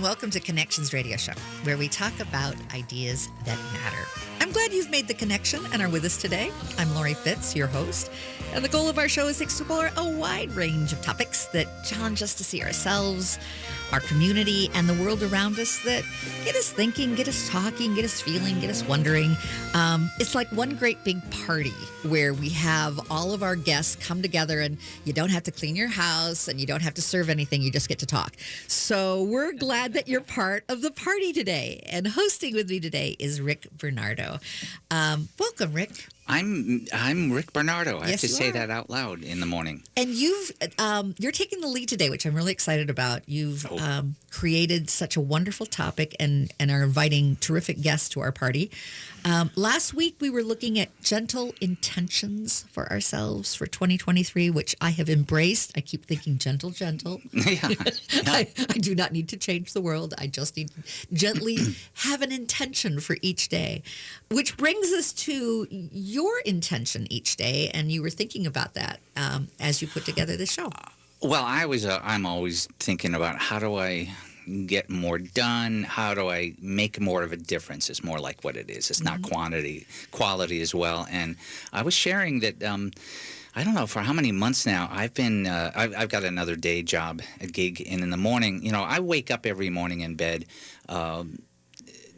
welcome to Connections Radio Show, where we talk about ideas that matter. I'm glad you've made the connection and are with us today. I'm Lori Fitz, your host, and the goal of our show is to explore a wide range of topics that challenge us to see ourselves, our community, and the world around us that get us thinking, get us talking, get us feeling, get us wondering. It's like one great big party where we have all of our guests come together, and you don't have to clean your house and you don't have to serve anything. You just get to talk. So we're glad that you're part of the party today. And hosting with me today is Rick Bernardo. Welcome, Rick. I'm Rick Bernardo. I have Yes, to you say are. that out loud in the morning. And you're taking the lead today, which I'm really excited about. You've created such a wonderful topic and are inviting terrific guests to our party. Last week, we were looking at gentle intentions for ourselves for 2023, which I have embraced. I keep thinking gentle. Yeah. I do not need to change the world. I just need to gently have an intention for each day, which brings us to your intention each day. And you were thinking about that as you put together the show. Well, I'm always thinking about how do I get more done? How do I make more of a difference? It's more like what it is. It's not quantity, quality as well. And I was sharing that. I don't know for how many months now. I've got another day job, a gig in the morning. You know, I wake up every morning in bed.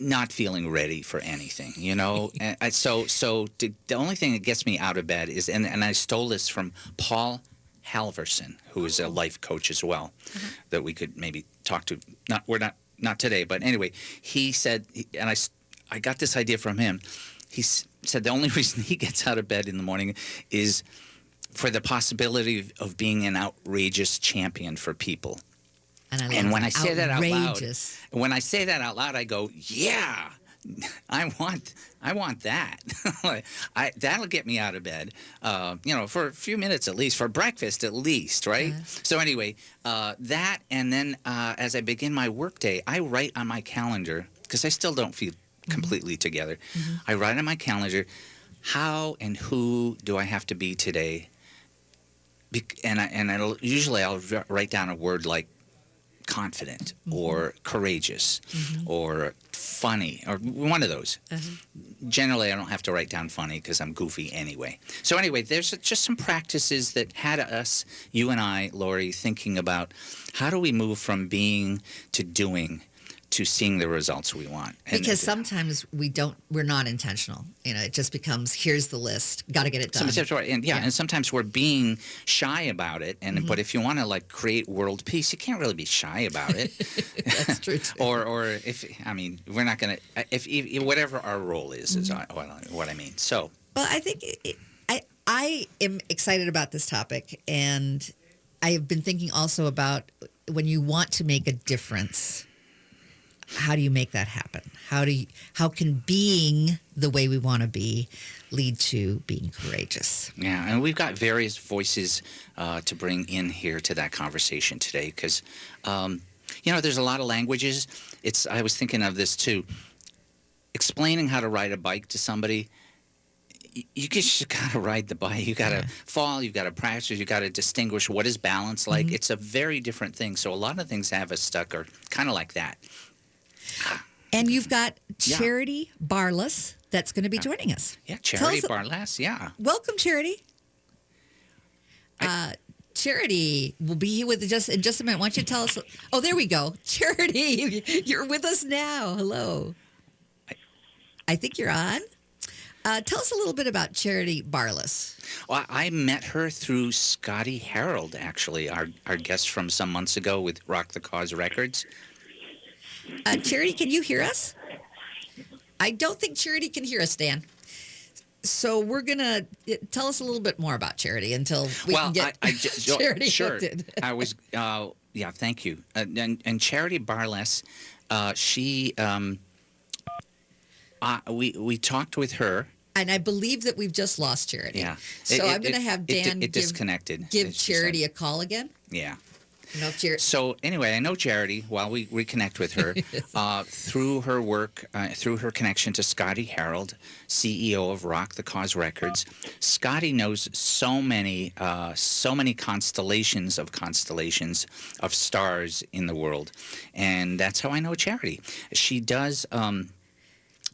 Not feeling ready for anything, you know. And the only thing that gets me out of bed is, and I stole this from Paul Halverson, who is a life coach as well, that we could maybe talk to. Not today, but anyway, he said, and I got this idea from him. He said the only reason he gets out of bed in the morning is for the possibility of being an outrageous champion for people. And when I say that out loud, I go, yeah, I want that. That'll get me out of bed, for a few minutes at least, for breakfast at least, right? So anyway, that, and then as I begin my workday, I write on my calendar, because I still don't feel completely together. I write on my calendar, how and who do I have to be today? And I'll write down a word like confident or courageous or funny or one of those. Generally, I don't have to write down funny because I'm goofy anyway. So anyway, there's just some practices that had us, you and I, Lori, thinking about how do we move from being to doing to seeing the results we want. Because sometimes we're not intentional. You know, it just becomes, here's the list, got to get it done. And sometimes we're being shy about it. And but if you want to like create world peace, you can't really be shy about it. That's true too. or we're not going to, if whatever our role is what I mean. So. Well, I think I am excited about this topic, and I have been thinking also about when you want to make a difference. How do you make that happen? How can being the way we want to be lead to being courageous? Yeah, and we've got various voices to bring in here to that conversation today because, there's a lot of languages. I was thinking of this too. Explaining how to ride a bike to somebody, you just got to ride the bike. You got to fall. You got to practice. You got to distinguish what is balance like. It's a very different thing. So a lot of things that have us stuck are kind of like that. And you've got Charity Barless that's going to be joining us. Yeah, Charity Barless, Welcome, Charity. Charity will be here with us in just a minute. Why don't you tell us? Oh, there we go. Charity, you're with us now. Hello. I think you're on. Tell us a little bit about Charity Barless. Well, I met her through Scotty Harold, actually, our guest from some months ago with Rock the Cause Records. Charity, can you hear us? I don't think Charity can hear us, Dan. So we're going to tell us a little bit more about Charity until we can get Charity hooked in. I was, thank you. And Charity Barless, we talked with her. And I believe that we've just lost Charity. Yeah. So I'm going to have Dan disconnected. give Charity a call again. Yeah. You know, if Charity. So anyway, I know Charity. While we reconnect with her, through her work, through her connection to Scotty Harold, CEO of Rock the Cause Records. Scotty knows so many constellations of stars in the world, and that's how I know Charity. She does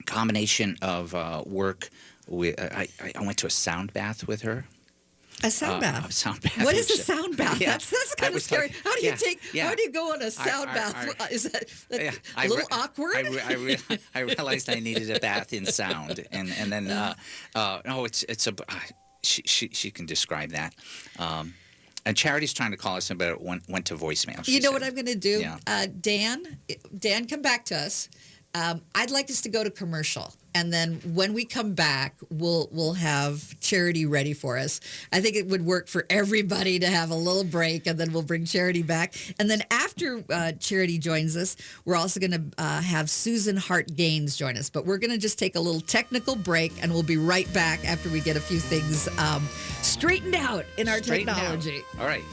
combination of work with. I went to a sound bath with her. A sound bath. A sound bath. What is a sound bath? Yeah. That's kind of scary. How do you How do you go on a sound bath? Is that a little awkward? I realized I needed a bath in sound, and then she can describe that. And Charity's trying to call us, but it went to voicemail. You know what I'm going to do? Yeah. Dan, come back to us. I'd like us to go to commercial, and then when we come back, we'll have Charity ready for us. I think it would work for everybody to have a little break, and then we'll bring Charity back. And then after Charity joins us, we're also going to have Susan Hart Gaines join us. But we're going to just take a little technical break, and we'll be right back after we get a few things straightened out in our technology. All right.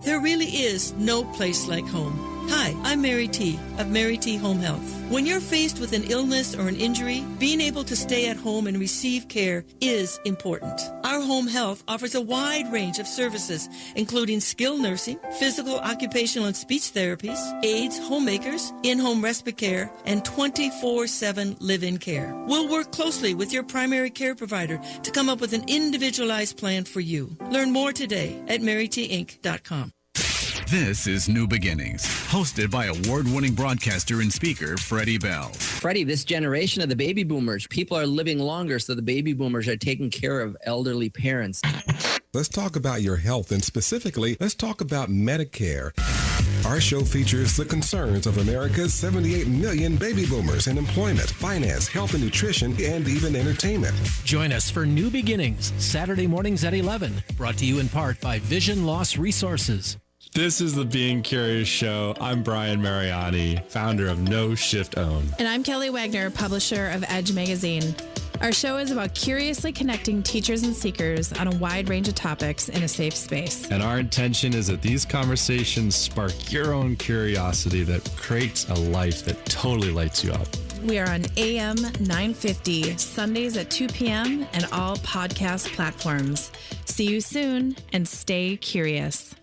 There really is no place like home. Hi, I'm Mary T. of Mary T. Home Health. When you're faced with an illness or an injury, being able to stay at home and receive care is important. Our home health offers a wide range of services, including skilled nursing, physical, occupational, and speech therapies, aides, homemakers, in-home respite care, and 24/7 live-in care. We'll work closely with your primary care provider to come up with an individualized plan for you. Learn more today at marytinc.com. This is New Beginnings, hosted by award-winning broadcaster and speaker Freddie Bell. Freddie, this generation of the baby boomers, people are living longer, so the baby boomers are taking care of elderly parents. Let's talk about your health, and specifically, let's talk about Medicare. Our show features the concerns of America's 78 million baby boomers in employment, finance, health and nutrition, and even entertainment. Join us for New Beginnings, Saturday mornings at 11, brought to you in part by Vision Loss Resources. This is the Being Curious Show. I'm Brian Mariani, founder of No Shift Own. And I'm Kelly Wagner, publisher of Edge Magazine. Our show is about curiously connecting teachers and seekers on a wide range of topics in a safe space. And our intention is that these conversations spark your own curiosity that creates a life that totally lights you up. We are on AM 950, Sundays at 2 p.m. and all podcast platforms. See you soon, and stay curious.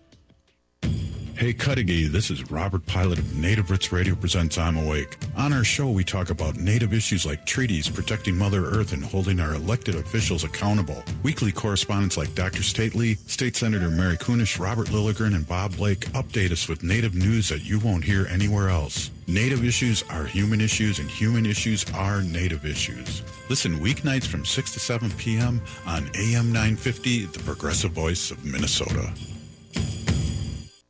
Hey Cudahy, this is Robert Pilot of Native Roots Radio presents I'm Awake. On our show, we talk about Native issues like treaties, protecting Mother Earth, and holding our elected officials accountable. Weekly correspondents like Dr. Stately, State Senator Mary Kunesh, Robert Lilligren, and Bob Blake update us with Native news that you won't hear anywhere else. Native issues are human issues, and human issues are Native issues. Listen weeknights from 6 to 7 p.m. on AM 950, the progressive voice of Minnesota.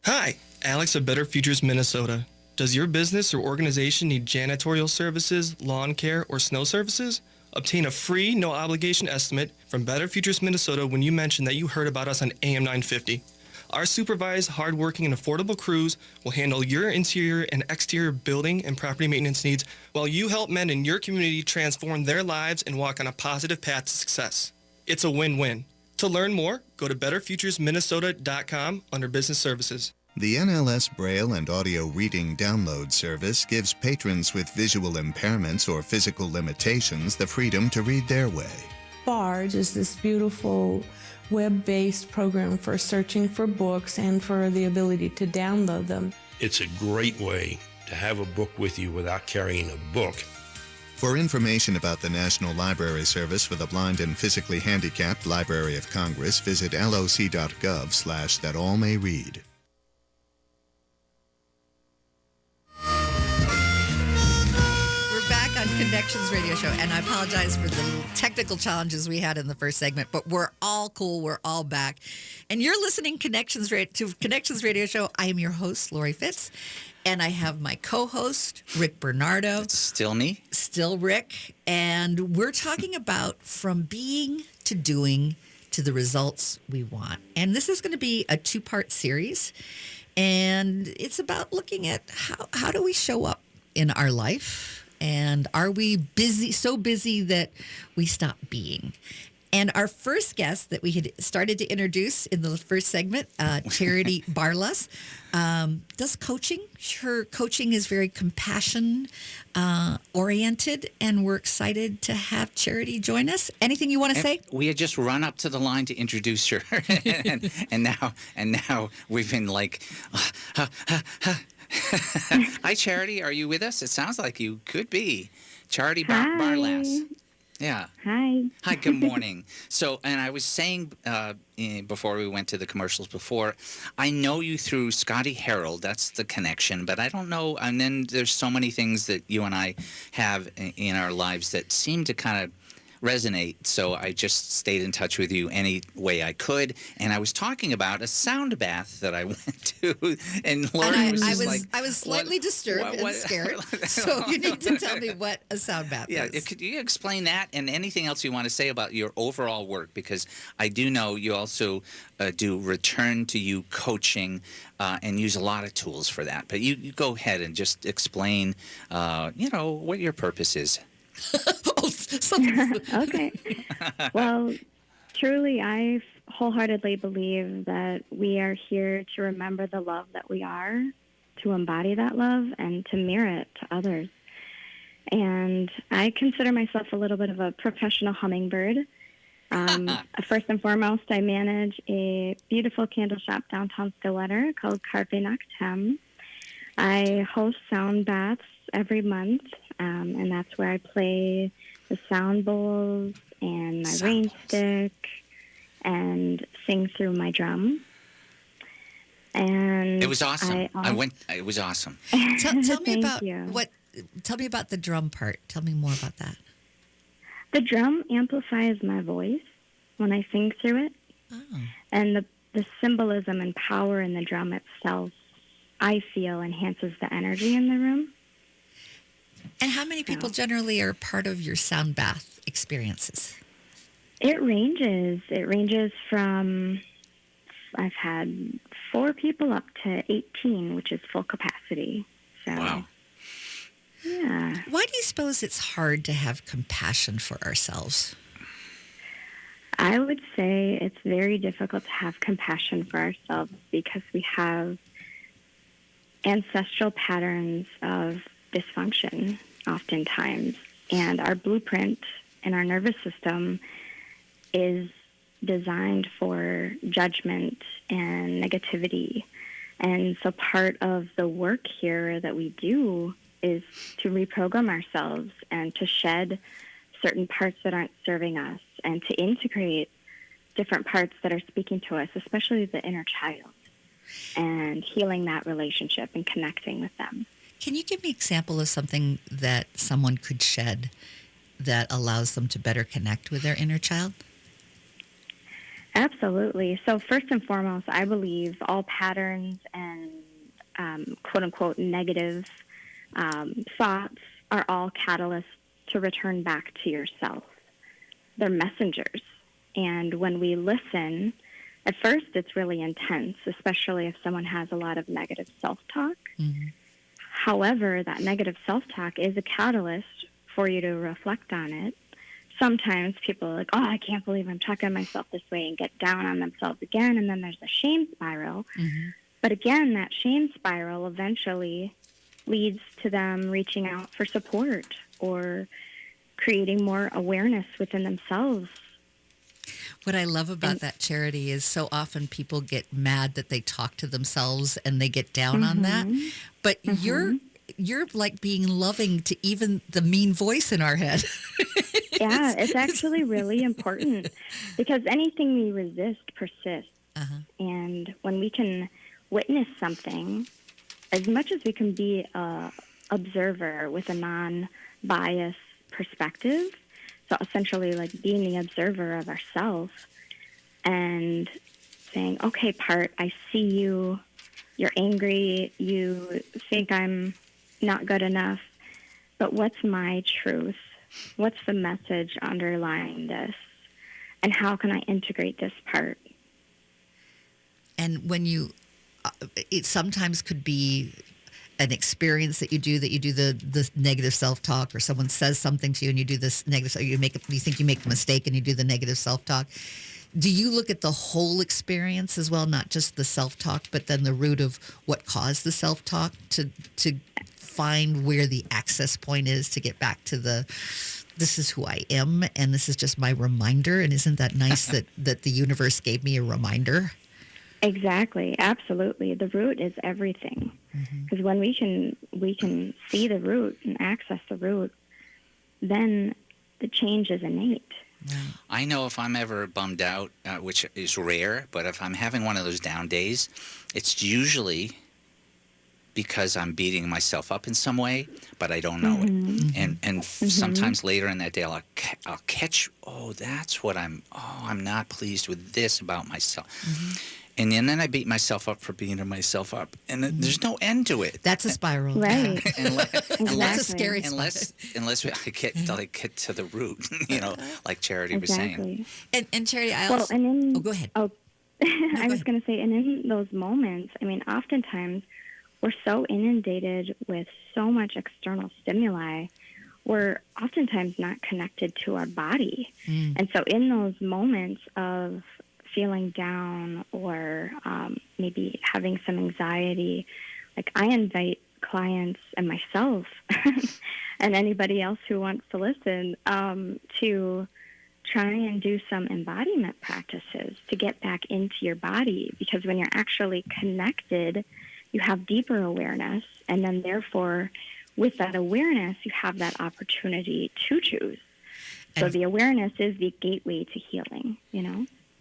Hi, Alex of Better Futures Minnesota. Does your business or organization need janitorial services, lawn care, or snow services? Obtain a free, no-obligation estimate from Better Futures Minnesota when you mention that you heard about us on AM 950. Our supervised, hardworking, and affordable crews will handle your interior and exterior building and property maintenance needs while you help men in your community transform their lives and walk on a positive path to success. It's a win-win. To learn more, go to betterfuturesminnesota.com under Business Services. The NLS Braille and Audio Reading Download Service gives patrons with visual impairments or physical limitations the freedom to read their way. Barge is this beautiful web-based program for searching for books and for the ability to download them. It's a great way to have a book with you without carrying a book. For information about the National Library Service for the Blind and Physically Handicapped Library of Congress, visit loc.gov/thatallmayread. We're back on Connections Radio Show, and I apologize for the technical challenges we had in the first segment, but we're all cool. We're all back. And you're listening to Connections Radio Show. I am your host, Lori Fitz. And I have my co-host, Rick Bernardo. It's still me. Still Rick. And we're talking about from being to doing to the results we want. And this is going to be a 2-part series. And it's about looking at how do we show up in our life? And are we busy, so busy that we stop being? And our first guest that we had started to introduce in the first segment, Charity Barlas, does coaching. Her coaching is very compassion oriented, and we're excited to have Charity join us. Anything you want to say? We had just run up to the line to introduce her, and now we've been like, hi, Charity, are you with us? It sounds like you could be. Charity Barlas. Yeah. Hi. Hi, good morning. So, and I was saying before we went to the commercials before, I know you through Scotty Harold. That's the connection, but I don't know. And then there's so many things that you and I have in our lives that seem to kind of resonate. So I just stayed in touch with you any way I could. And I was talking about a sound bath that I went to. And Lori was just like... I was slightly disturbed and scared. So you need to tell me what a sound bath is. Yeah, could you explain that and anything else you want to say about your overall work? Because I do know you also do return to you coaching and use a lot of tools for that. But you go ahead and just explain, what your purpose is. Okay. Well, truly, I wholeheartedly believe that we are here to remember the love that we are, to embody that love, and to mirror it to others. And I consider myself a little bit of a professional hummingbird. First and foremost, I manage a beautiful candle shop downtown Stillwater called Carpe Noctem. I host sound baths every month, and that's where I play the sound bowls and my rain stick and sing through my drum. And it was awesome. It was awesome. Tell me Thank about you. Tell me about the drum part. Tell me more about that. The drum amplifies my voice when I sing through it. Oh. And the symbolism and power in the drum itself, I feel, enhances the energy in the room. And how many people generally are part of your sound bath experiences? It ranges. It ranges from, I've had 4 people up to 18, which is full capacity. So, wow. Yeah. Why do you suppose it's hard to have compassion for ourselves? I would say it's very difficult to have compassion for ourselves because we have ancestral patterns of dysfunction oftentimes. And our blueprint in our nervous system is designed for judgment and negativity. And so part of the work here that we do is to reprogram ourselves and to shed certain parts that aren't serving us and to integrate different parts that are speaking to us, especially the inner child, and healing that relationship and connecting with them. Can you give me an example of something that someone could shed that allows them to better connect with their inner child? Absolutely. So first and foremost, I believe all patterns and quote-unquote negative thoughts are all catalysts to return back to yourself. They're messengers. And when we listen, at first it's really intense, especially if someone has a lot of negative self-talk. Mm-hmm. However, that negative self-talk is a catalyst for you to reflect on it. Sometimes people are like, oh, I can't believe I'm talking to myself this way, and get down on themselves again, and then there's a shame spiral. Mm-hmm. But again, that shame spiral eventually leads to them reaching out for support or creating more awareness within themselves. What I love about that, Charity, is so often people get mad that they talk to themselves and they get down on that. But you're like being loving to even the mean voice in our head. Yeah, it's actually really important because anything we resist persists. And when we can witness something, as much as we can be an observer with a non-biased perspective, so essentially like being the observer of ourselves and saying, okay, part, I see you, you're angry, you think I'm not good enough, but what's my truth? What's the message underlying this? And how can I integrate this part? And when you, it sometimes could be an experience that you do the negative self-talk, or someone says something to you and you do this negative, you think you make a mistake and you do the negative self-talk. Do you look at the whole experience as well, not just the self-talk, but then the root of what caused the self-talk to find where the access point is to get back to this is who I am and this is just my reminder? And isn't that nice that the universe gave me a reminder? Exactly. Absolutely. The root is everything. Because when we can see the root and access the root, then the change is innate. I know if I'm ever bummed out, which is rare, but if I'm having one of those down days, it's usually because I'm beating myself up in some way, but I don't know it. And sometimes later in that day, I'll catch, that's what I'm not pleased with this about myself. And then I beat myself up for beating myself up. And there's no end to it. That's a spiral. Right. That's a scary spiral. Unless I get to the root, like Charity was saying. And Charity, go ahead. I was going to say, and in those moments, I mean, oftentimes we're so inundated with so much external stimuli, we're oftentimes not connected to our body. And so in those moments of feeling down or maybe having some anxiety, like I invite clients and myself and anybody else who wants to listen to try and do some embodiment practices to get back into your body, because when you're actually connected, you have deeper awareness, and then therefore with that awareness you have that opportunity to choose. So the awareness is the gateway to healing,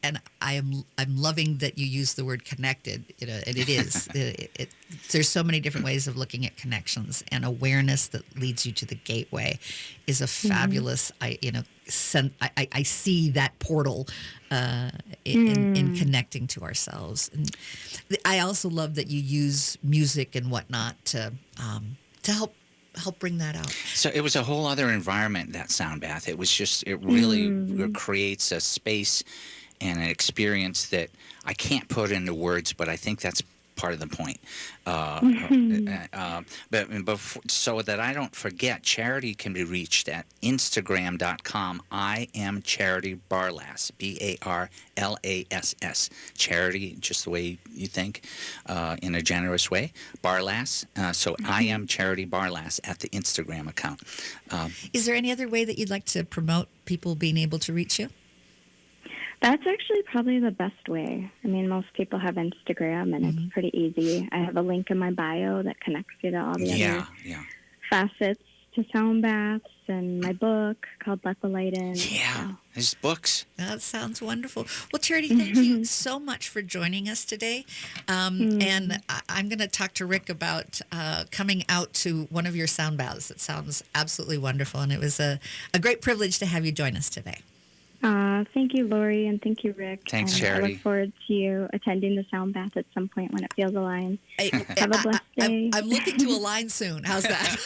And I'm loving that you use the word connected, and it is. There's so many different ways of looking at connections, and awareness that leads you to the gateway is a fabulous. I see that portal in connecting to ourselves. And I also love that you use music and whatnot to help bring that out. So it was a whole other environment, that sound bath. It was just, it really creates a space and an experience that I can't put into words, but I think that's part of the point. But so that I don't forget, Charity can be reached at Instagram.com. I am Charity Barlass, Barlass. Charity, just the way you think, in a generous way. Barlass. So I am Charity Barlass at the Instagram account. Is there any other way that you'd like to promote people being able to reach you? That's actually probably the best way. I mean, most people have Instagram, and it's pretty easy. I have a link in my bio that connects you to all the other facets to sound baths, and my book called Let the Light In. Yeah, there's books. That sounds wonderful. Well, Charity, thank you so much for joining us today. And I'm going to talk to Rick about coming out to one of your sound baths. It sounds absolutely wonderful, and it was a great privilege to have you join us today. Thank you, Lori, and thank you, Rick. Thanks, and Charity. I look forward to you attending the sound bath at some point when it feels aligned. Have a blessed day. I'm looking to align soon. How's that?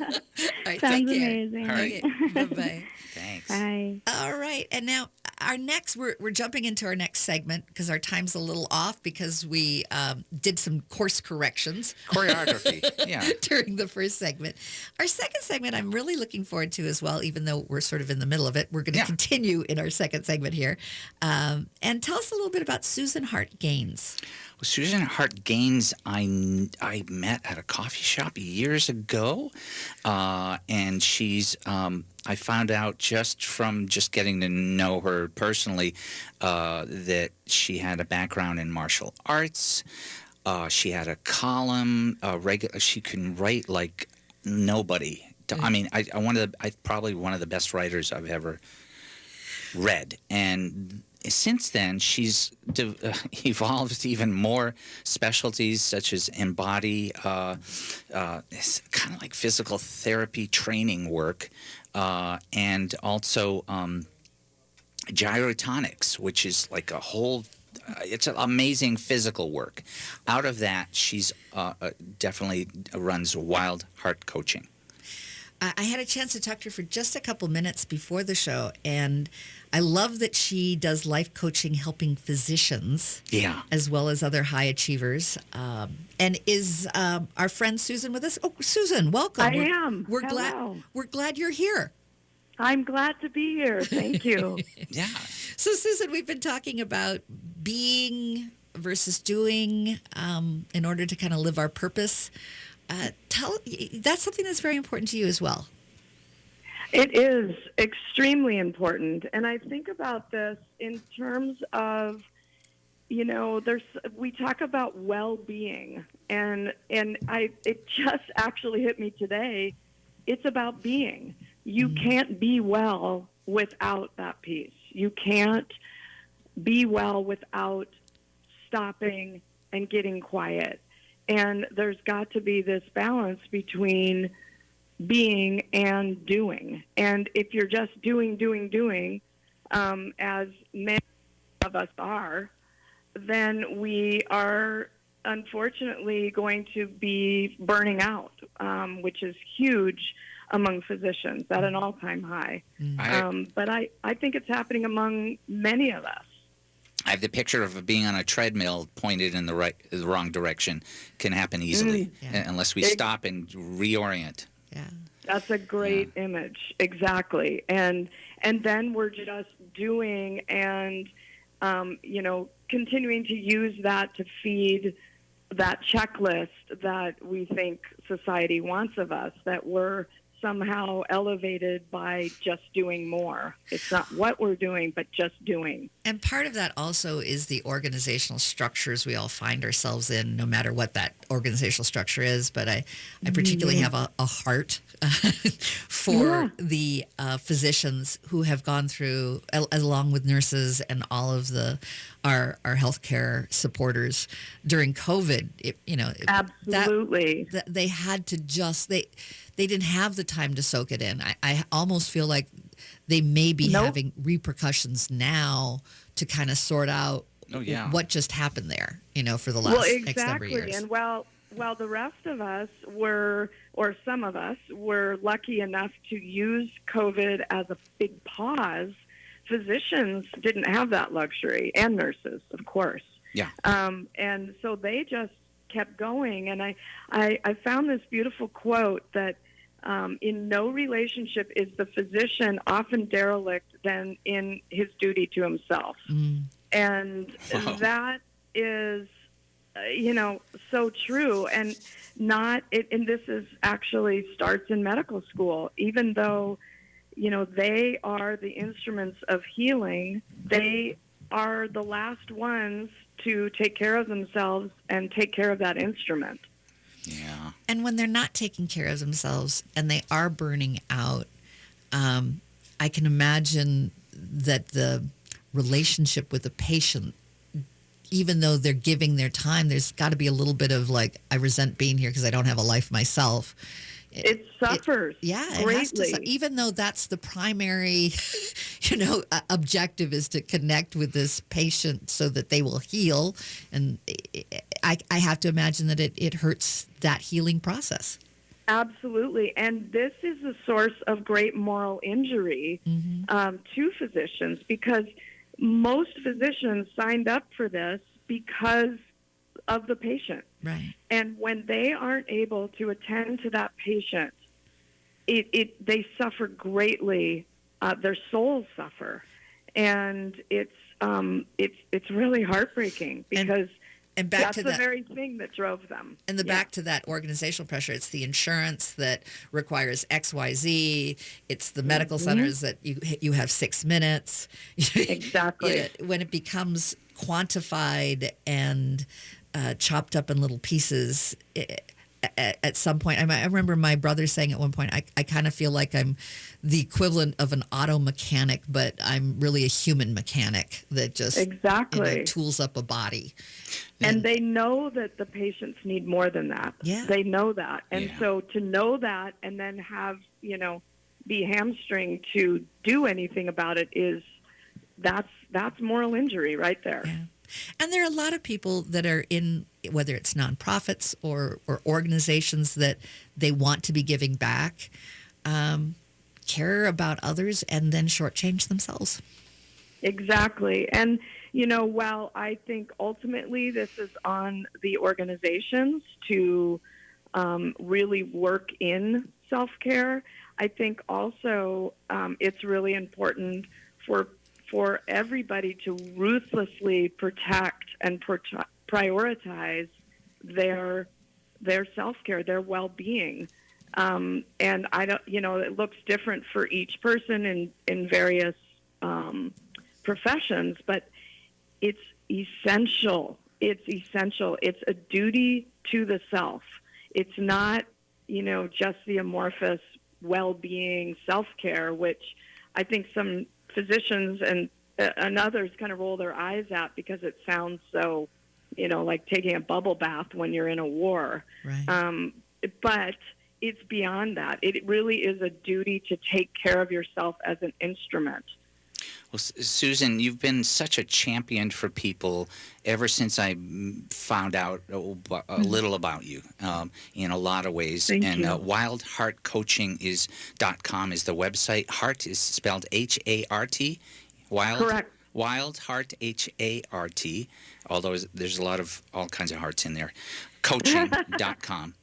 All right, Sounds take care. amazing. All right, bye-bye. Thanks. Bye. All right, and now we're jumping into our next segment because our time's a little off because we did some course corrections. Choreography, yeah. During the first segment. Our second segment I'm really looking forward to as well, even though we're sort of in the middle of it. We're going to continue in our second segment here. And tell us a little bit about Susan Hart Gaines. Well, Susan Hart Gaines, I met at a coffee shop years ago, and she's. I found out just from getting to know her personally that she had a background in martial arts. She had a column. She can write like nobody. I mean, I probably one of the best writers I've ever read, and since then she's evolved even more specialties such as embody, it's kind of like physical therapy training work, and also gyrotonics, which is like a whole. It's amazing physical work. Out of that, she's definitely runs Wild Heart Coaching. I had a chance to talk to her for just a couple minutes before the show, and I love that she does life coaching helping physicians as well as other high achievers. And is our friend Susan with us? Oh, Susan, welcome. I am. We're Hello. glad you're here. I'm glad to be here. Thank you. Yeah. So, Susan, we've been talking about being versus doing in order to kind of live our purpose. That's something that's very important to you as well. It is extremely important. And I think about this in terms of, we talk about well-being, and it just actually hit me today. It's about being. You can't be well without that piece. You can't be well without stopping and getting quiet. And there's got to be this balance between being and doing. And if you're just doing, as many of us are, then we are unfortunately going to be burning out, which is huge among physicians at an all-time high. But I think it's happening among many of us. I have the picture of being on a treadmill pointed in the wrong direction. Can happen easily unless we stop and reorient. Yeah, that's a great image. Exactly. And then we're just doing and continuing to use that to feed that checklist that we think society wants of us, that we're somehow elevated by just doing more. It's not what we're doing, but just doing. And part of that also is the organizational structures we all find ourselves in, no matter what that organizational structure is. But I particularly have a heart for the physicians who have gone through, along with nurses and all of our healthcare supporters during COVID. Absolutely. They had to they didn't have the time to soak it in. I almost feel like they may be having repercussions now to kind of sort out what just happened there, for the last X number of years. And while the rest of us were, or some of us, were lucky enough to use COVID as a big pause, physicians didn't have that luxury, and nurses, of course. Yeah. And so they just kept going. And I found this beautiful quote that in no relationship is the physician often derelict than in his duty to himself. And that is, so true. And and this is actually starts in medical school, even though, they are the instruments of healing, they are the last ones to take care of themselves and take care of that instrument. Yeah. And when they're not taking care of themselves and they are burning out, I can imagine that the relationship with the patient, even though they're giving their time, there's got to be a little bit of like, I resent being here because I don't have a life myself. It suffers greatly. It has to, even though that's the primary, objective is to connect with this patient so that they will heal. And I have to imagine that it hurts that healing process. Absolutely. And this is a source of great moral injury to physicians, because most physicians signed up for this because of the patient. Right. And when they aren't able to attend to that patient, they suffer greatly. Their souls suffer, and it's really heartbreaking because and back that's to the that, very thing that drove them. And back to that organizational pressure. It's the insurance that requires XYZ. It's the medical centers that you have 6 minutes. Exactly. When it becomes quantified and chopped up in little pieces, at some point, I remember my brother saying at one point, I kind of feel like I'm the equivalent of an auto mechanic, but I'm really a human mechanic that just tools up a body. And they know that the patients need more than that. Yeah. They know that. And so to know that and then have, be hamstringed to do anything about it that's moral injury right there. Yeah. And there are a lot of people that are in, whether it's nonprofits or organizations that they want to be giving back. care about others and then shortchange themselves. Exactly. And, while I think ultimately this is on the organizations to really work in self-care, I think also it's really important for everybody to ruthlessly protect and prioritize their self-care, their well-being. And I don't, it looks different for each person in various professions, but it's essential. It's essential. It's a duty to the self. It's not, just the amorphous well-being self-care, which I think some physicians and others kind of roll their eyes at because it sounds so, like taking a bubble bath when you're in a war. Right. But it's beyond that. It really is a duty to take care of yourself as an instrument. Well, Susan, you've been such a champion for people ever since I found out a little about you in a lot of ways. Thank and you. wildheartcoaching.com is the website. Heart is spelled H-A-R-T. Correct. Wild Heart, H-A-R-T, although there's a lot of all kinds of hearts in there. Coaching.com.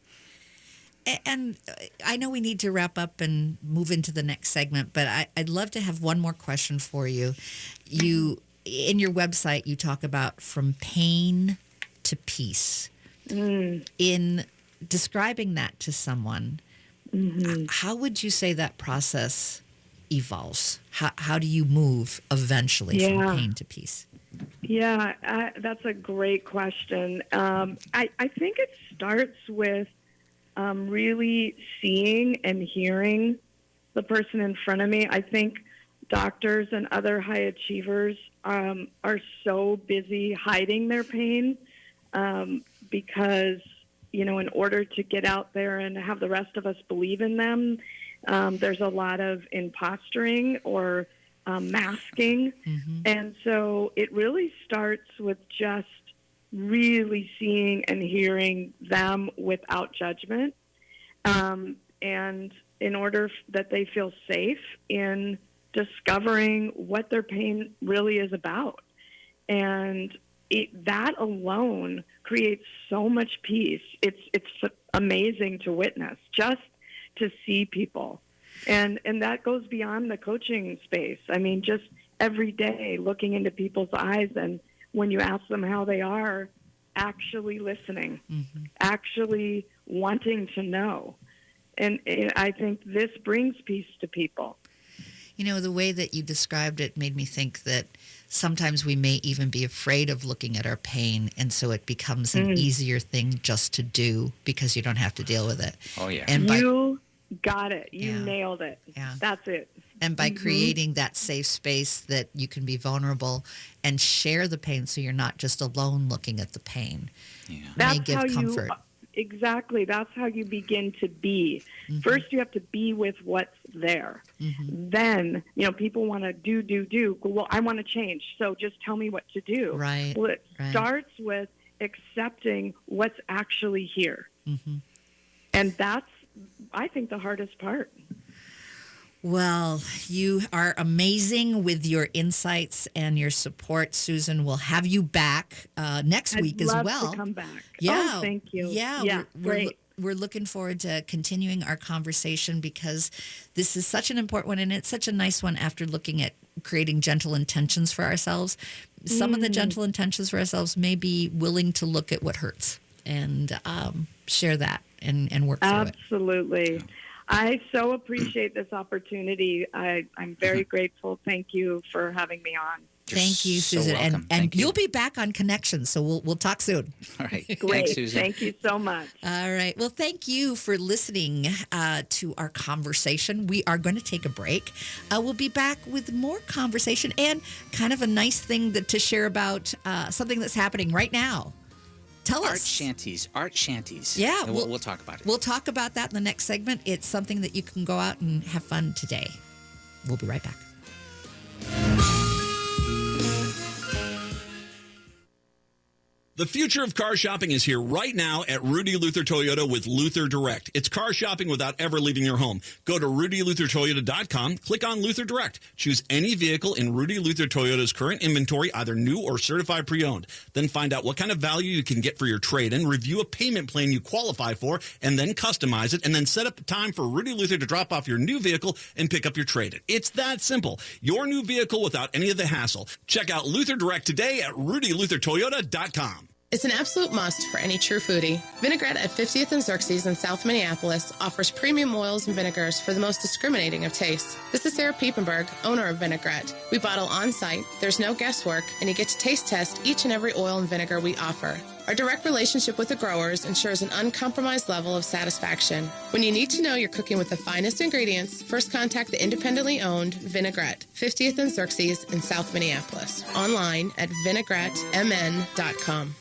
And I know we need to wrap up and move into the next segment, but I'd love to have one more question for you. In your website, you talk about from pain to peace. In describing that to someone, how would you say that process evolves? How do you move eventually from pain to peace? Yeah, that's a great question. I think it starts with really seeing and hearing the person in front of me. I think doctors and other high achievers are so busy hiding their pain because, in order to get out there and have the rest of us believe in them, there's a lot of imposturing or masking. And so it really starts with just really seeing and hearing them without judgment. And in order that they feel safe in discovering what their pain really is about. And that alone creates so much peace. It's amazing to witness, just to see people. And that goes beyond the coaching space. I mean, just every day looking into people's eyes, and when you ask them how they are, actually listening, actually wanting to know. And I think this brings peace to people. The way that you described it made me think that sometimes we may even be afraid of looking at our pain, and so it becomes an easier thing just to do because you don't have to deal with it. Oh, yeah. And You got it. You nailed it. Yeah. That's it. And by creating that safe space that you can be vulnerable and share the pain so you're not just alone looking at the pain, may give comfort. Exactly. That's how you begin to be. First, you have to be with what's there. Then, people want to do. Well, I want to change, so just tell me what to do. Right. Well, it starts with accepting what's actually here. And that's, I think, the hardest part. Well, you are amazing with your insights and your support, Susan. We'll have you back next week as well. I'd love to come back. Yeah. Oh, thank you. Yeah, great. We're looking forward to continuing our conversation because this is such an important one, and it's such a nice one after looking at creating gentle intentions for ourselves. Some of the gentle intentions for ourselves may be willing to look at what hurts and share that and work through it. Absolutely. I so appreciate this opportunity. I'm very grateful. Thank you for having me on. Thank you, so Susan. welcome. And you'll be back on Connection, so we'll talk soon. All right. Great. Thanks, Susan. Thank you so much. All right. Well, thank you for listening to our conversation. We are going to take a break. We'll be back with more conversation and kind of a nice thing to share about something that's happening right now. Tell Art us. Art shanties. Yeah. And we'll talk about it. We'll talk about that in the next segment. It's something that you can go out and have fun today. We'll be right back. The future of car shopping is here right now at Rudy Luther Toyota with Luther Direct. It's car shopping without ever leaving your home. Go to RudyLutherToyota.com, click on Luther Direct. Choose any vehicle in Rudy Luther Toyota's current inventory, either new or certified pre-owned. Then find out what kind of value you can get for your trade-in, review a payment plan you qualify for, and then customize it, and then set up a time for Rudy Luther to drop off your new vehicle and pick up your trade-in. It's that simple. Your new vehicle without any of the hassle. Check out Luther Direct today at RudyLutherToyota.com. It's an absolute must for any true foodie. Vinaigrette at 50th and Xerxes in South Minneapolis offers premium oils and vinegars for the most discriminating of tastes. This is Sarah Piepenberg, owner of Vinaigrette. We bottle on-site, there's no guesswork, and you get to taste test each and every oil and vinegar we offer. Our direct relationship with the growers ensures an uncompromised level of satisfaction. When you need to know you're cooking with the finest ingredients, first contact the independently owned Vinaigrette, 50th and Xerxes in South Minneapolis. Online at vinaigrettemn.com.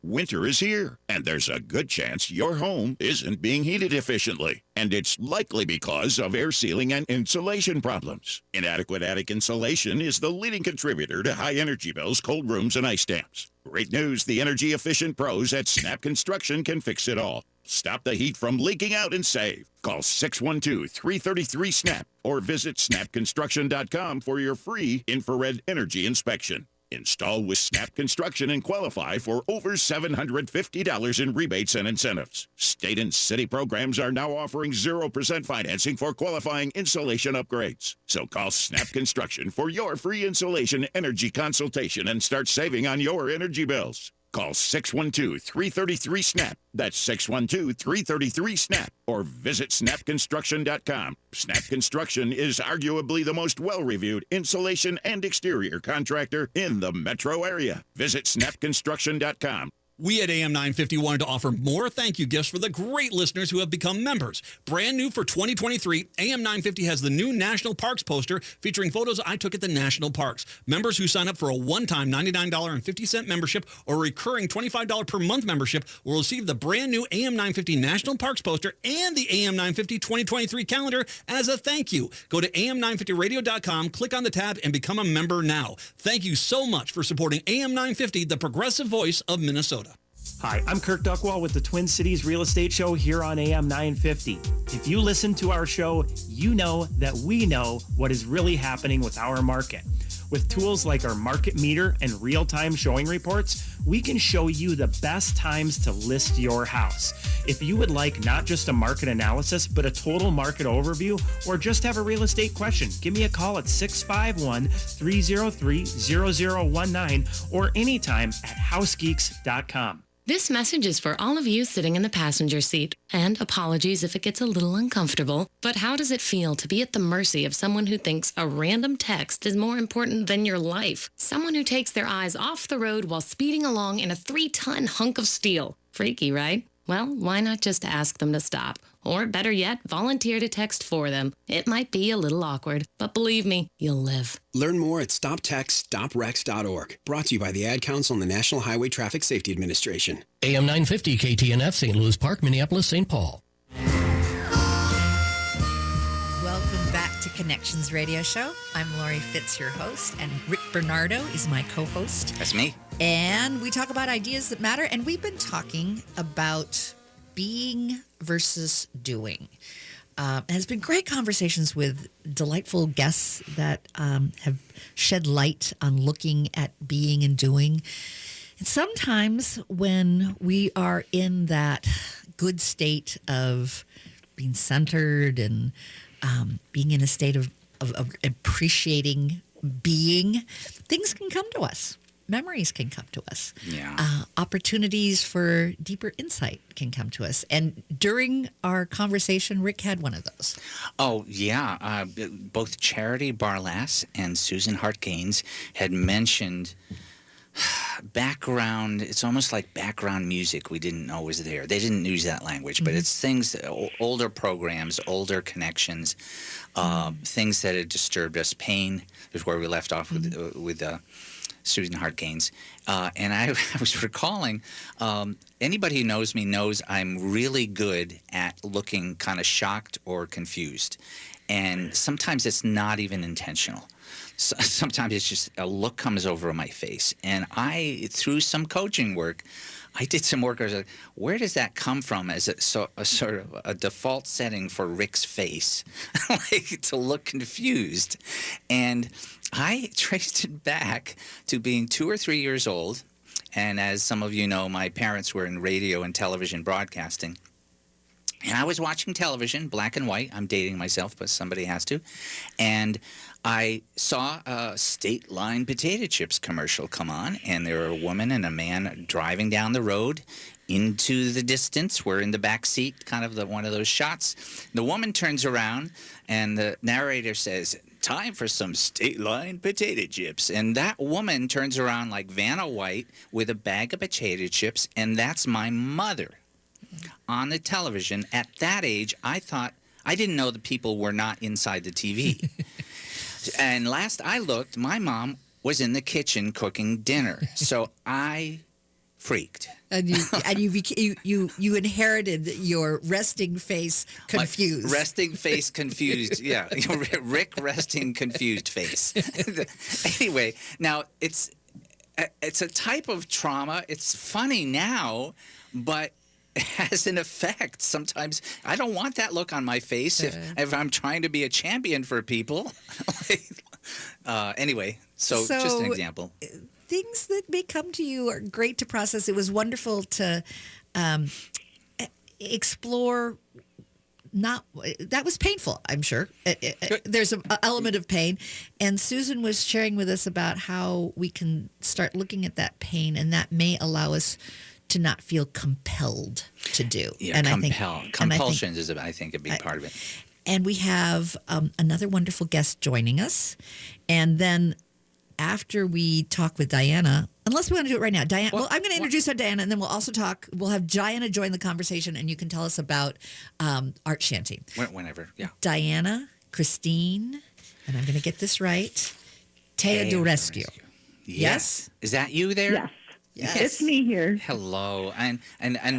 Winter is here, and there's a good chance your home isn't being heated efficiently. And it's likely because of air sealing and insulation problems. Inadequate attic insulation is the leading contributor to high energy bills, cold rooms, and ice dams. Great news, the energy-efficient pros at Snap Construction can fix it all. Stop the heat from leaking out and save. Call 612-333-SNAP or visit snapconstruction.com for your free infrared energy inspection. Install with Snap Construction and qualify for over $750 in rebates and incentives. State and city programs are now offering 0% financing for qualifying insulation upgrades. So call Snap Construction for your free insulation energy consultation and start saving on your energy bills. Call 612-333-SNAP. That's 612-333-SNAP. Or visit snapconstruction.com. Snap Construction is arguably the most well-reviewed insulation and exterior contractor in the metro area. Visit snapconstruction.com. We at AM 950 wanted to offer more thank you gifts for the great listeners who have become members. Brand new for 2023, AM 950 has the new National Parks poster featuring photos I took at the national parks. Members who sign up for a one-time $99.50 membership or recurring $25 per month membership will receive the brand new AM 950 National Parks poster and the AM 950 2023 calendar as a thank you. Go to am950radio.com, click on the tab, and become a member now. Thank you so much for supporting AM 950, the progressive voice of Minnesota. Hi, I'm Kirk Duckwall with the Twin Cities Real Estate Show here on AM 950. If you listen to our show, you know that we know what is really happening with our market. With tools like our market meter and real-time showing reports, we can show you the best times to list your house. If you would like not just a market analysis, but a total market overview, or just have a real estate question, give me a call at 651-303-0019 or anytime at housegeeks.com. This message is for all of you sitting in the passenger seat. And apologies if it gets a little uncomfortable, but how does it feel to be at the mercy of someone who thinks a random text is more important than your life? Someone who takes their eyes off the road while speeding along in a 3-ton hunk of steel. Freaky, right? Well, why not just ask them to stop? Or better yet, volunteer to text for them. It might be a little awkward, but believe me, you'll live. Learn more at stoptextstoprex.org. Brought to you by the Ad Council and the National Highway Traffic Safety Administration. AM 950 KTNF, St. Louis Park, Minneapolis, St. Paul. Welcome back to Connections Radio Show. I'm Lori Fitz, your host, and Rick Bernardo is my co-host. That's me. And we talk about ideas that matter, and we've been talking about being versus doing. It has been great conversations with delightful guests that have shed light on looking at being and doing. And sometimes when we are in that good state of being centered and being in a state of appreciating being, things can come to us. Memories can come to us. Yeah. Opportunities for deeper insight can come to us. And during our conversation, Rick had one of those. Oh, yeah. Both Charity Barlass and Susan Hart Gaines had mentioned background. It's almost like background music we didn't know was there. They didn't use that language, but it's things, older programs, older connections, things that had disturbed us. Pain is where we left off with Susan Hart Gaines. And I was recalling, anybody who knows me knows I'm really good at looking kind of shocked or confused. And sometimes it's not even intentional. Sometimes it's just a look comes over my face. And through some coaching work, I did some work. I was like, where does that come from as a sort of a default setting for Rick's face, like to look confused? And I traced it back to being 2 or 3 years old. And as some of you know, my parents were in radio and television broadcasting. And I was watching television, black and white. I'm dating myself, but somebody has to. And I saw a State Line potato chips commercial come on, and there were a woman and a man driving down the road into the distance. We're in the back seat, kind of one of those shots. The woman turns around, and the narrator says, "Time for some State Line potato chips." And that woman turns around like Vanna White with a bag of potato chips, and that's my mother. On the television. At that age, I didn't know the people were not inside the TV. And last I looked, my mom was in the kitchen cooking dinner. So I freaked. And you inherited your resting face confused. My resting face confused. Yeah. Rick resting confused face. Anyway, now it's a type of trauma. It's funny now, but it has an effect. Sometimes I don't want that look on my face if I'm trying to be a champion for people. Anyway, so just an example. Things that may come to you are great to process. It was wonderful to explore. That was painful, I'm sure. There's an element of pain. And Susan was sharing with us about how we can start looking at that pain, and that may allow us to not feel compelled to do. Yeah, and compulsion is, I think, a big part of it. And we have another wonderful guest joining us. And then after we talk with Diana, unless we want to do it right now, Diana. Well, I'm going to introduce our Diana, and then we'll also talk. We'll have Diana join the conversation, and you can tell us about art shanty. Whenever, yeah. Diana, Christine, and I'm going to get this right, Teodorescu. Yes. Is that you there? Yes. Yes. It's me here. Hello. And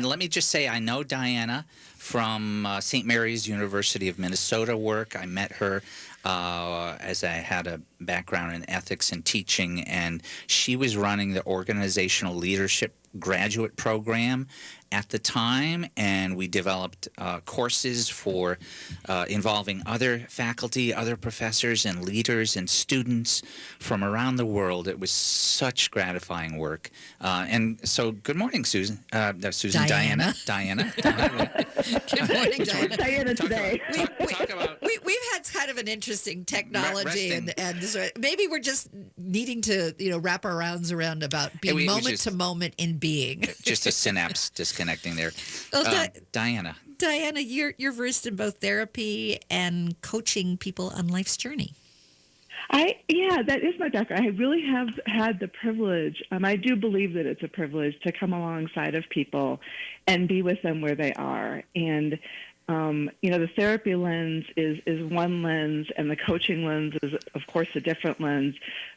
let me just say, I know Diana from St. Mary's University of Minnesota work. I met her as I had a background in ethics and teaching, and she was running the organizational leadership graduate program at the time, and we developed courses for involving other faculty, other professors, and leaders and students from around the world. It was such gratifying work. And so, good morning, Susan. Diana. Good morning, Diana. Diana today. We've had kind of an interesting technology, and so maybe we're just needing to wrap our rounds around about being moment to moment in being. Just a synapse disconnecting there. Well, Diana. Diana, you're versed in both therapy and coaching people on life's journey. That is my background. I really have had the privilege. I do believe that it's a privilege to come alongside of people and be with them where they are. And the therapy lens is one lens, and the coaching lens is, of course, a different lens.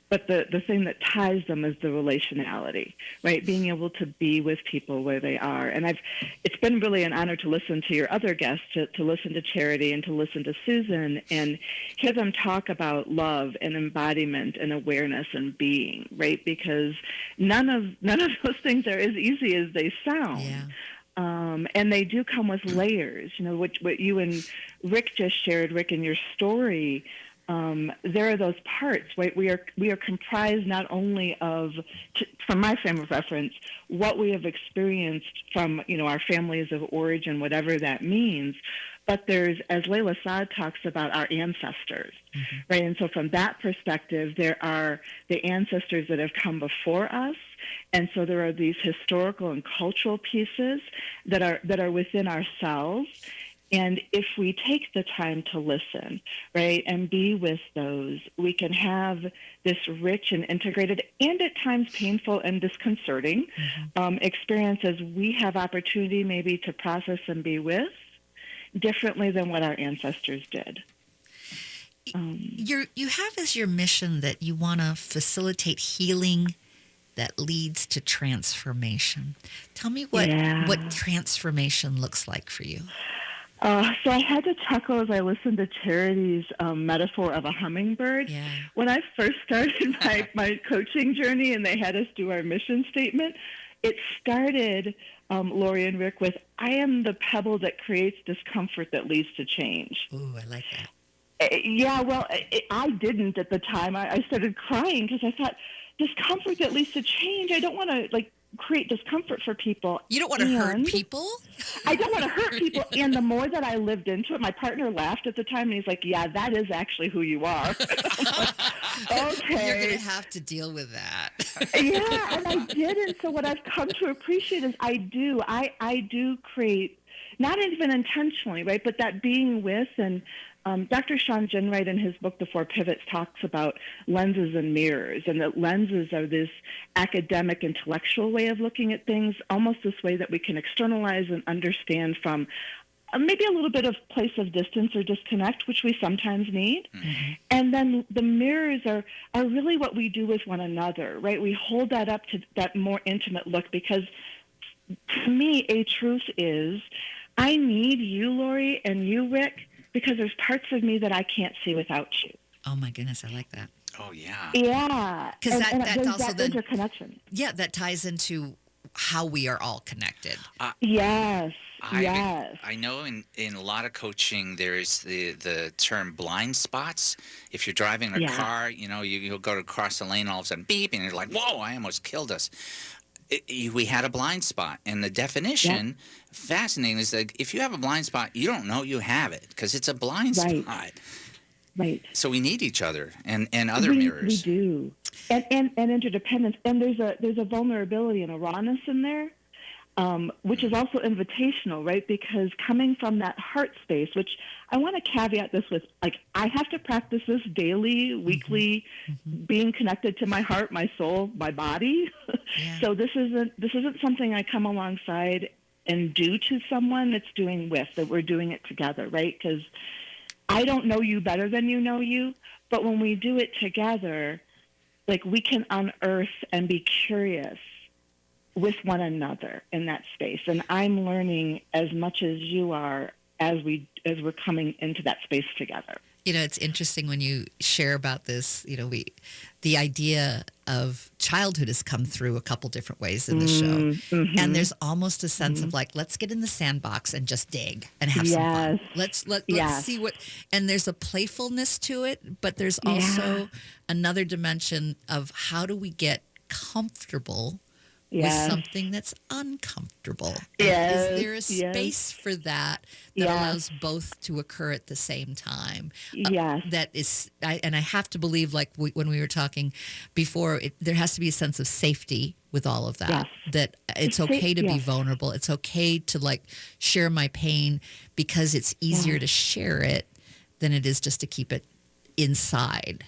But the thing that ties them is the relationality, right? Being able to be with people where they are. And it's been really an honor to listen to your other guests, to listen to Charity and to listen to Susan and hear them talk about love and embodiment and awareness and being, right? Because none of those things are as easy as they sound. Yeah. And they do come with layers, what you and Rick just shared, Rick, in your story. There are those parts, right? We are comprised not only of, from my frame of reference, what we have experienced from, our families of origin, whatever that means, but there's, as Layla Saad talks about, our ancestors, right? And so from that perspective, there are the ancestors that have come before us, and so there are these historical and cultural pieces that are within ourselves. And if we take the time to listen, right, and be with those, we can have this rich and integrated and at times painful and disconcerting experiences we have opportunity maybe to process and be with differently than what our ancestors did. You have as your mission that you want to facilitate healing that leads to transformation. Tell me what transformation looks like for you. So I had to chuckle as I listened to Charity's metaphor of a hummingbird. Yeah. When I first started my coaching journey and they had us do our mission statement, it started, Lori and Rick, with, I am the pebble that creates discomfort that leads to change. Ooh, I like that. I didn't at the time. I started crying because I thought, discomfort that leads to change. I don't want to, create discomfort for people. You don't want to hurt people? I don't want to hurt people. And the more that I lived into it, my partner laughed at the time, and he's like, yeah, that is actually who you are. Okay. You're going to have to deal with that. Yeah, and I did. And so what I've come to appreciate is I do create, not even intentionally, right, but that being with, and Dr. Sean Ginwright in his book, The Four Pivots, talks about lenses and mirrors, and that lenses are this academic, intellectual way of looking at things, almost this way that we can externalize and understand from maybe a little bit of place of distance or disconnect, which we sometimes need. Mm-hmm. And then the mirrors are really what we do with one another, right? We hold that up to that more intimate look, because to me, a truth is, I need you, Lori, and you, Rick, because there's parts of me that I can't see without you. Oh my goodness, I like that. Oh yeah. Yeah. Because that's also that interconnection. Yeah, that ties into how we are all connected. Yes. I know in a lot of coaching there is the term blind spots. If you're driving a car, you'll go to cross the lane, all of a sudden beep, and you're like, whoa, I almost killed us. We had a blind spot, and the definition, fascinating, is that if you have a blind spot, you don't know you have it because it's a blind spot. Right. So we need each other and other mirrors. We do, and interdependence, and there's a vulnerability and a rawness in there, which is also invitational, right? Because coming from that heart space, which I want to caveat this with, I have to practice this daily, weekly, being connected to my heart, my soul, my body. Yeah. So this isn't something I come alongside and do to someone. It's doing with, that we're doing it together, right? Because I don't know you better than you know you, but when we do it together, we can unearth and be curious with one another in that space. And I'm learning as much as you are as we're coming into that space together. It's interesting when you share about this, the idea of childhood has come through a couple different ways in the show. Mm-hmm. And there's almost a sense of let's get in the sandbox and just dig and have some fun. Let's see what, and there's a playfulness to it, but there's also another dimension of how do we get comfortable with something that's uncomfortable. Yes. Is there a space for that allows both to occur at the same time? Yes. That is, I have to believe, when we were talking before, there has to be a sense of safety with all of that. Yes. That it's okay to be vulnerable. It's okay to share my pain, because it's easier to share it than it is just to keep it inside.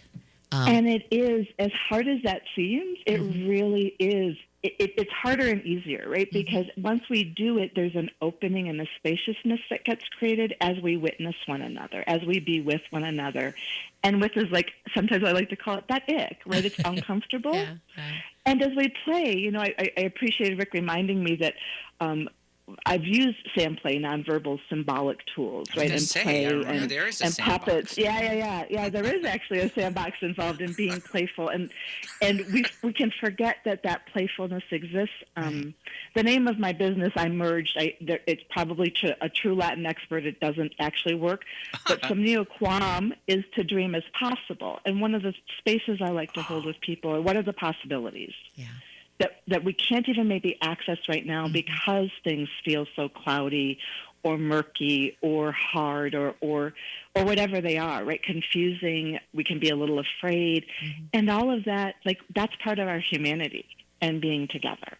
And it is, as hard as that seems, it really is. It's harder and easier, right? Because once we do it, there's an opening and a spaciousness that gets created as we witness one another, as we be with one another. And with is sometimes I like to call it that ick, right? It's uncomfortable. And as we play, I appreciate Rick reminding me that I've used sand play, nonverbal symbolic tools, right? And play and puppets. Yeah. There is actually a sandbox involved in being playful, and we can forget that playfulness exists. The name of my business, I merged. It's probably to a true Latin expert, it doesn't actually work, but Somnio Quam is to dream as possible. And one of the spaces I like to hold with people are, what are the possibilities? Yeah. That we can't even maybe access right now because things feel so cloudy or murky or hard or whatever they are, right? Confusing. We can be a little afraid. And all of that, that's part of our humanity and being together.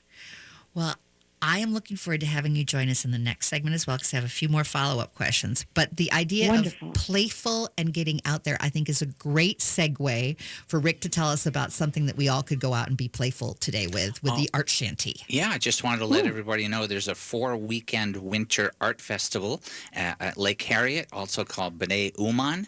Well, I am looking forward to having you join us in the next segment as well, because I have a few more follow-up questions. But the idea of playful and getting out there, I think, is a great segue for Rick to tell us about something that we all could go out and be playful today with the Art Shanty. Yeah, I just wanted to let everybody know there's a 4-weekend winter art festival at Lake Harriet, also called B'nai Uman.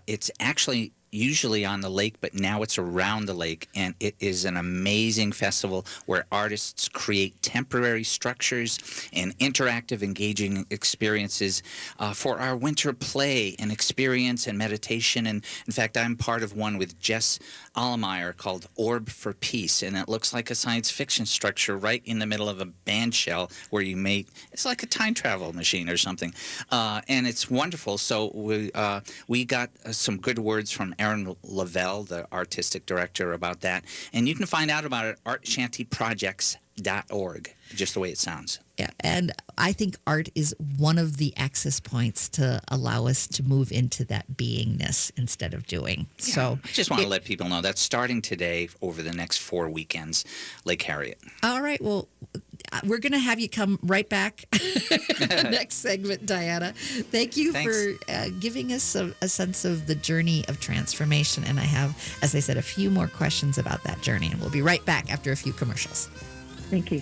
It's actually usually on the lake, but now it's around the lake, and it is an amazing festival where artists create temporary structures and interactive, engaging experiences for our winter play and experience and meditation. And in fact, I'm part of one with Jess Allemeyer called Orb for Peace, and it looks like a science fiction structure right in the middle of a band shell where you make, it's like a time travel machine or something, and it's wonderful. So we got some good words from Aaron Lavelle, the artistic director, about that, and you can find out about it at artshantyprojects.org, just the way it sounds. Yeah, and I think art is one of the access points to allow us to move into that beingness instead of doing. Yeah, So I just want to let people know that's starting today over the next 4 weekends, Lake Harriet. All right, well, we're going to have you come right back next segment, Diana. Thank you for giving us a sense of the journey of transformation. And I have, as I said, a few more questions about that journey. And we'll be right back after a few commercials. Thank you.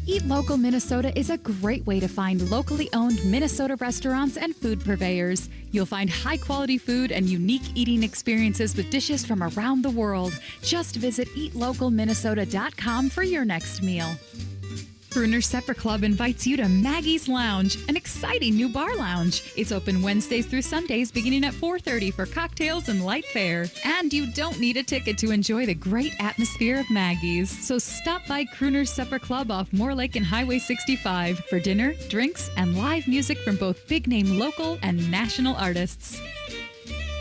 Eat Local Minnesota is a great way to find locally owned Minnesota restaurants and food purveyors. You'll find high-quality food and unique eating experiences with dishes from around the world. Just visit eatlocalminnesota.com for your next meal. Crooner Supper Club invites you to Maggie's Lounge, an exciting new bar lounge. It's open Wednesdays through Sundays beginning at 4:30 for cocktails and light fare. And you don't need a ticket to enjoy the great atmosphere of Maggie's. So stop by Crooner Supper Club off Moore Lake and Highway 65 for dinner, drinks, and live music from both big-name local and national artists.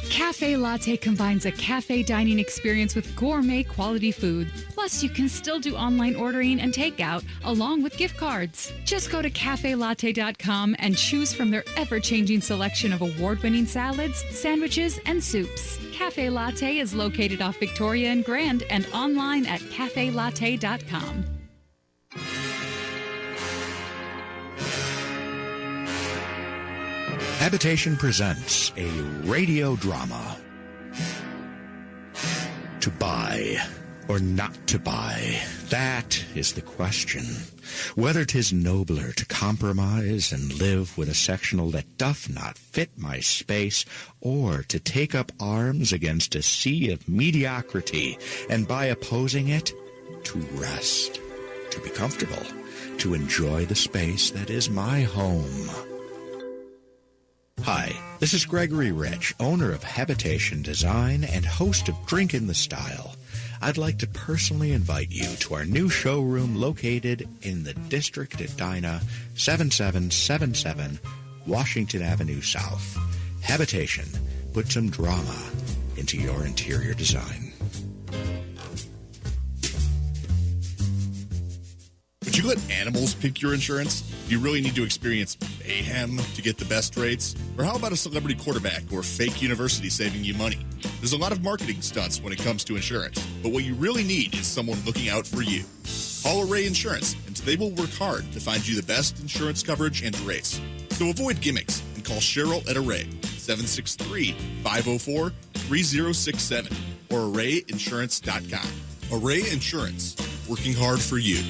Cafe Latte combines a cafe dining experience with gourmet quality food. Plus, you can still do online ordering and takeout along with gift cards. Just go to cafelatte.com and choose from their ever-changing selection of award-winning salads, sandwiches, and soups. Cafe Latte is located off Victoria and Grand and online at cafelatte.com. Habitation presents a radio drama. To buy or not to buy, that is the question. Whether 'tis nobler to compromise and live with a sectional that doth not fit my space, or to take up arms against a sea of mediocrity, and by opposing it, to rest, to be comfortable, to enjoy the space that is my home. Hi, this is Gregory Rich, owner of Habitation Design and host of Drink in the Style. I'd like to personally invite you to our new showroom located in the District at Edina, 7777 Washington Avenue South. Habitation, put some drama into your interior design. Would you let animals pick your insurance? Do you really need to experience mayhem to get the best rates? Or how about a celebrity quarterback or fake university saving you money? There's a lot of marketing stunts when it comes to insurance, but what you really need is someone looking out for you. Call Array Insurance, and they will work hard to find you the best insurance coverage and rates. So avoid gimmicks and call Cheryl at Array, 763-504-3067, or arrayinsurance.com. Array Insurance, working hard for you.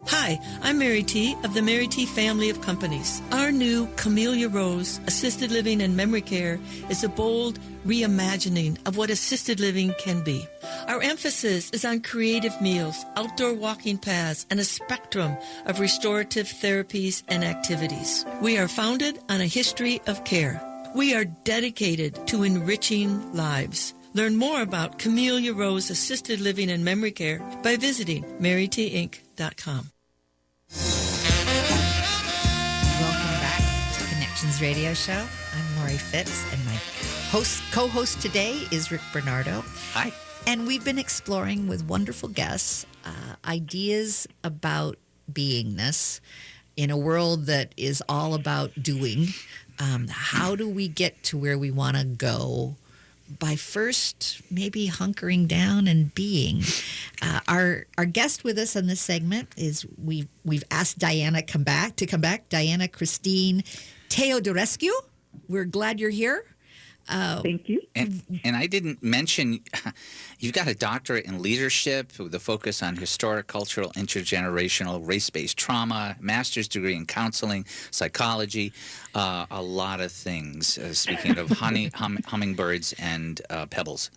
Hi, I'm Mary T. of the Mary T. family of companies. Our new Camellia Rose Assisted Living and Memory Care is a bold reimagining of what assisted living can be. Our emphasis is on creative meals, outdoor walking paths, and a spectrum of restorative therapies and activities. We are founded on a history of care. We are dedicated to enriching lives. Learn more about Camellia Rose Assisted Living and Memory Care by visiting marytinc.com. Welcome back to Connections Radio Show. I'm Lori Fitz, and my co-host today is Rick Bernardo. Hi. And we've been exploring with wonderful guests ideas about beingness in a world that is all about doing. How do we get to where we want to go by first maybe hunkering down and being? Our guest with us on this segment is we've asked Diana to come back. Diana Christine Teodorescu. We're glad you're here. Thank you. And I didn't mention, you've got a doctorate in leadership with a focus on historic, cultural, intergenerational, race-based trauma, master's degree in counseling, psychology, a lot of things. Speaking of hummingbirds and pebbles.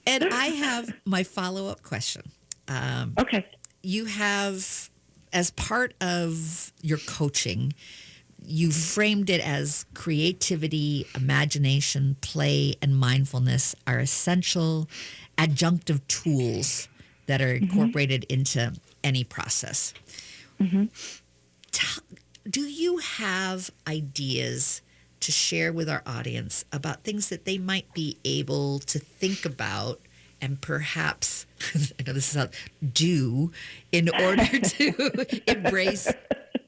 And I have my follow-up question. Okay. You have, as part of your coaching, you framed it as creativity, imagination, play, and mindfulness are essential adjunctive tools that are incorporated into any process. Do you have ideas to share with our audience about things that they might be able to think about and perhaps, I know this is how, do in order to embrace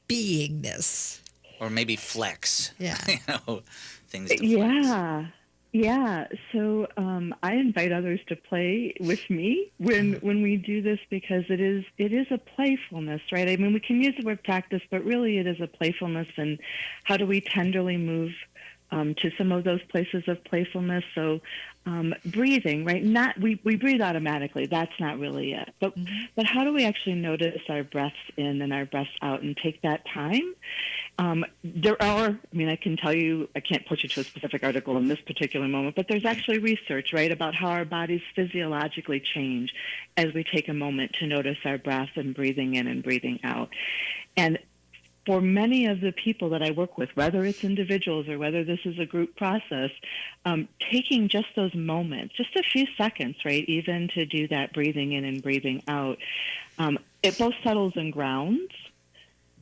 beingness? Or maybe flex. Yeah. Things to flex. Yeah. So I invite others to play with me when we do this, because it is a playfulness, right? I mean, we can use the word practice, but really it is a playfulness. And how do we tenderly move to some of those places of playfulness? So breathing, right? Not we breathe automatically. That's not really it. But how do we actually notice our breaths in and our breaths out and take that time? There are, I mean, I can tell you, I can't put you to a specific article in this particular moment, but there's actually research, right, about how our bodies physiologically change as we take a moment to notice our breath and breathing in and breathing out. And for many of the people that I work with, whether it's individuals or whether this is a group process, taking just those moments, just a few seconds, right, even to do that breathing in and breathing out, it both settles and grounds.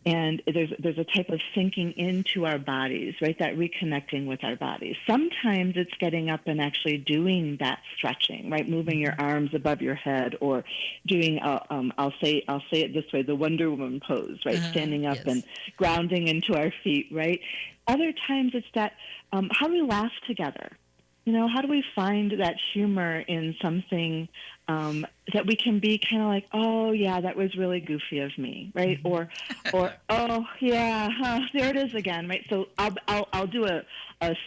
And there's a type of sinking into our bodies, right? That reconnecting with our bodies. Sometimes it's getting up and actually doing that stretching, right? Moving your arms above your head, or doing I'll say it this way, the Wonder Woman pose, right? Standing up and grounding into our feet, right? Other times it's that how do we laugh together? You know, how do we find that humor in something that we can be kind of like, oh yeah, that was really goofy of me, right? Or oh yeah, there it is again, right? So I'll do a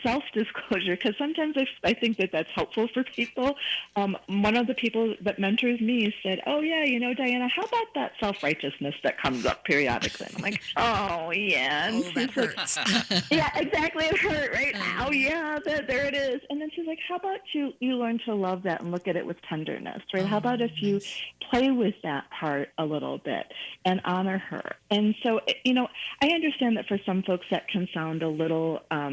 self-disclosure, because sometimes I think that that's helpful for people. One of the people that mentors me said, oh yeah, you know, Diana, how about that self-righteousness that comes up periodically? I'm like, oh yeah. And that hurts. Yeah, exactly, it hurt, right? Oh yeah, there it is. And then she's like, how about you learn to love that and look at it with tenderness, right? How about if you play with that part a little bit and honor her? And so, you know, I understand that for some folks that can sound a little, I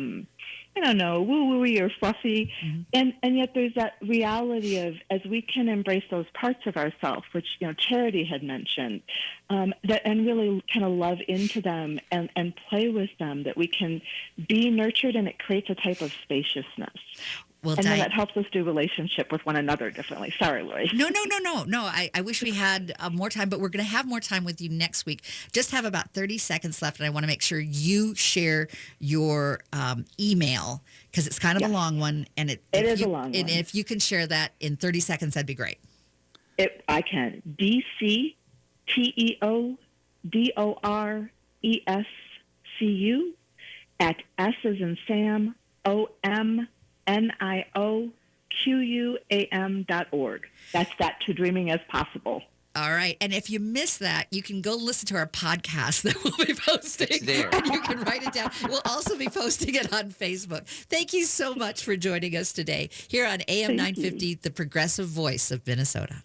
don't know, woo-woo-y or fluffy. And yet there's that reality of, as we can embrace those parts of ourselves, which, you know, Charity had mentioned, that, and really kind of love into them and play with them, that we can be nurtured, and it creates a type of spaciousness. Well, and then that helps us do relationship with one another differently. Sorry, Lori. No. I wish we had more time, but we're going to have more time with you next week. Just have about 30 seconds left, and I want to make sure you share your email, because it's kind of a long one. And it is a long one. And if you can share that in 30 seconds, that'd be great. I can. DCTEODORESCU at S as in Sam, OMNIOQUAM.org. That's that to dreaming as possible. All right. And if you miss that, you can go listen to our podcast that we'll be posting. It's there. And you can write it down. We'll also be posting it on Facebook. Thank you so much for joining us today here on AM 950, the progressive voice of Minnesota.